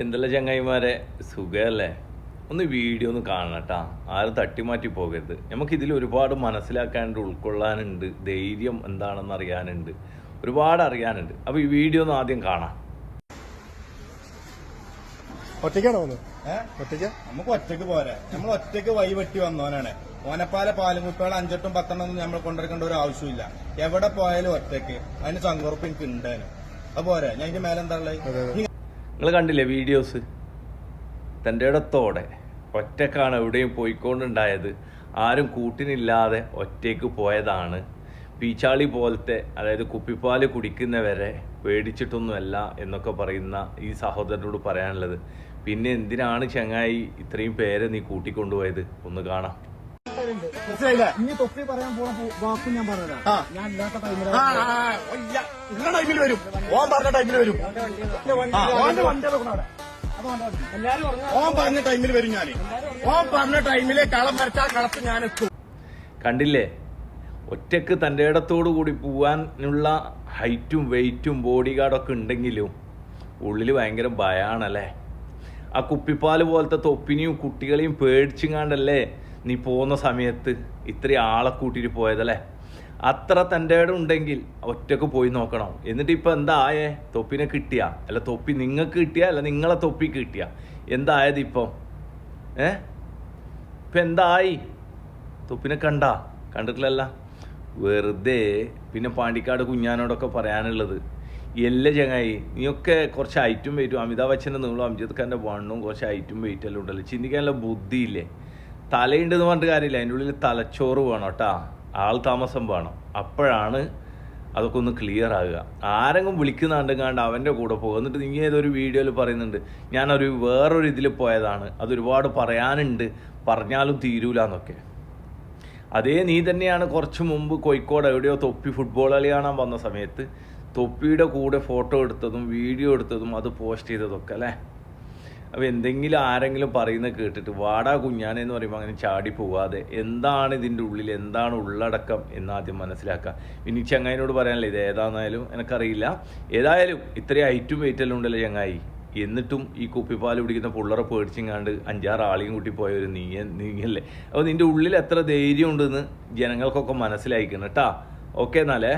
എന്തെല്ലാം ചങ്ങായിമാരെ സുഖമല്ലേ? ഒന്ന് വീഡിയോ ഒന്ന് കാണണം കേട്ടാ. ആരും തട്ടിമാറ്റി പോകരുത്. നമുക്കിതിൽ ഒരുപാട് മനസ്സിലാക്കാനുണ്ട്, ഉൾക്കൊള്ളാനുണ്ട്, ധൈര്യം എന്താണെന്ന് അറിയാനുണ്ട്, ഒരുപാട് അറിയാനുണ്ട്. അപ്പോൾ ഈ വീഡിയോ ഒന്ന് ആദ്യം കാണാം. ഒറ്റയ്ക്കാണോ ഒറ്റയ്ക്ക്? നമുക്ക് ഒറ്റയ്ക്ക് പോരാ. നമ്മൾ ഒറ്റയ്ക്ക് വഴി വെട്ടി വന്നവനാണ്. ഓനപ്പാല പാലുകുട്ടികൾ 5-8 10 നമ്മൾ കൊണ്ടിരിക്കേണ്ട ഒരു ആവശ്യമില്ല. എവിടെ പോയാലും ഒറ്റയ്ക്ക്. അതിന് സങ്കോർപ്പ് എനിക്ക് ഉണ്ടായിരുന്നു. അത് പോരാ. ഞാൻ ഇതിന്റെ മേലെന്താ ഉള്ളത്? നിങ്ങൾ കണ്ടില്ലേ വീഡിയോസ്? തൻ്റെ ഇടത്തോടെ ഒറ്റക്കാണ് എവിടെയും പോയിക്കൊണ്ടുണ്ടായത്. ആരും കൂട്ടിനില്ലാതെ ഒറ്റയ്ക്ക് പോയതാണ്. പീച്ചാളി പോലത്തെ, അതായത് കുപ്പിപ്പാൽ കുടിക്കുന്നവരെ പേടിച്ചിട്ടൊന്നുമല്ല എന്നൊക്കെ പറയുന്ന ഈ സഹോദരനോട് പറയാനുള്ളത്. പിന്നെ എന്തിനാണ് ചങ്ങായി ഇത്രയും പേരെ നീ കൂട്ടിക്കൊണ്ടുപോയത്? ഒന്ന് കാണാം. ഇനി തൊപ്പി പറയാൻ പോണ വാക്കും ഞാൻ പറഞ്ഞുതരാം. ഞാൻ ഇല്ലാത്ത ടൈമിൽ വരും. ഓൻ പറഞ്ഞ ടൈമിൽ വരും. ഓൻ പറഞ്ഞ ടൈമിൽ വരും. ഞാൻ ഓൻ പറഞ്ഞ ടൈമിലെ കളം വരച്ചാൽ കളത്ത് ഞാൻ എത്തും. കണ്ടില്ലേ? ഒറ്റക്ക് തൻ്റെ ഇടത്തോടു കൂടി പോവാനുള്ള ഹൈറ്റും വെയിറ്റും ബോഡി ഗാർഡൊക്കെ ഉണ്ടെങ്കിലും ഉള്ളിൽ ഭയങ്കര ഭയമാണല്ലേ. ആ കുപ്പിപ്പാൽ പോലത്തെ തൊപ്പിനെയും കുട്ടികളെയും പേടിച്ചിങ്ങാണ്ടല്ലേ നീ പോകുന്ന സമയത്ത് ഇത്രയും ആളെ കൂട്ടിയിട്ട് പോയതല്ലേ. അത്ര തൻ്റെ ഇടം ഉണ്ടെങ്കിൽ ഒറ്റക്ക് പോയി നോക്കണം. എന്നിട്ട് ഇപ്പം എന്തായേ? തൊപ്പിനെ കിട്ടിയ? അല്ല തൊപ്പി നിങ്ങൾക്ക് കിട്ടിയ? അല്ല നിങ്ങളെ തൊപ്പിക്ക് കിട്ടിയ? എന്തായത് ഇപ്പം? ഇപ്പം എന്തായി? തൊപ്പിനെ കണ്ടിട്ടില്ലല്ല. വെറുതെ. പിന്നെ പാണ്ടിക്കാട് കുഞ്ഞാനോടൊക്കെ പറയാനുള്ളത്, എല്ലാ ചങ്ങായി നീയൊക്കെ കുറച്ച് ഹൈറ്റും വെയിറ്റും, അമിതാഭ് ബച്ചൻ്റെ നീളും അംജിത് ഖാൻ്റെ വണ്ണും കുറച്ച് ഹൈറ്റും വെയിറ്റും എല്ലാം ഉണ്ടല്ലോ. ചിന്തിക്കാനുള്ള ബുദ്ധിയില്ലേ? തലയുണ്ടെന്ന് പറഞ്ഞിട്ട് കാര്യമില്ല. അതിൻ്റെ ഉള്ളിൽ തലച്ചോറ് വേണം കേട്ടാ. ആൾ താമസം വേണം. അപ്പോഴാണ് അതൊക്കെ ഒന്ന് ക്ലിയർ ആകുക. ആരെങ്കിലും വിളിക്കുന്നുണ്ടെങ്കിൽ അവൻ്റെ കൂടെ പോകുക. എന്നിട്ട് നീ ഏതൊരു വീഡിയോയിൽ പറയുന്നുണ്ട് ഞാനൊരു വേറൊരു ഇതിൽ പോയതാണ്, അതൊരുപാട് പറയാനുണ്ട്, പറഞ്ഞാലും തീരൂല എന്നൊക്കെ. അതേ നീ തന്നെയാണ് കുറച്ച് മുമ്പ് കോഴിക്കോട് എവിടെയോ തൊപ്പി ഫുട്ബോൾ കളി കാണാൻ വന്ന സമയത്ത് തൊപ്പിയുടെ കൂടെ ഫോട്ടോ എടുത്തതും വീഡിയോ എടുത്തതും അത് പോസ്റ്റ് ചെയ്തതൊക്കെ അല്ലേ. അപ്പോൾ എന്തെങ്കിലും ആരെങ്കിലും പറയുന്നത് കേട്ടിട്ട് വാടാ കുഞ്ഞാനെന്ന് പറയുമ്പോൾ അങ്ങനെ ചാടി പോവാതെ എന്താണ് ഇതിൻ്റെ ഉള്ളിൽ, എന്താണ് ഉള്ളടക്കം എന്നാദ്യം മനസ്സിലാക്കുക. ഇനി ചങ്ങായിനോട് പറയാനല്ലേ ഇത് ഏതാണെന്നായാലും എനിക്കറിയില്ല. ഏതായാലും ഇത്രയും ഹൈറ്റും വെയിറ്റെല്ലാം ഉണ്ടല്ലോ ചങ്ങായി. എന്നിട്ടും ഈ കുപ്പിപ്പാൽ പിടിക്കുന്ന പുള്ളറെ പേടിച്ചിങ്ങാണ്ട് 5-6 ആളെയും കൂട്ടി പോയൊരു നീയല്ലേ. അപ്പോൾ നിൻ്റെ ഉള്ളിൽ എത്ര ധൈര്യം ഉണ്ടെന്ന് ജനങ്ങൾക്കൊക്കെ മനസ്സിലായിക്കണം കേട്ടാ. ഓക്കെ എന്നാലേ.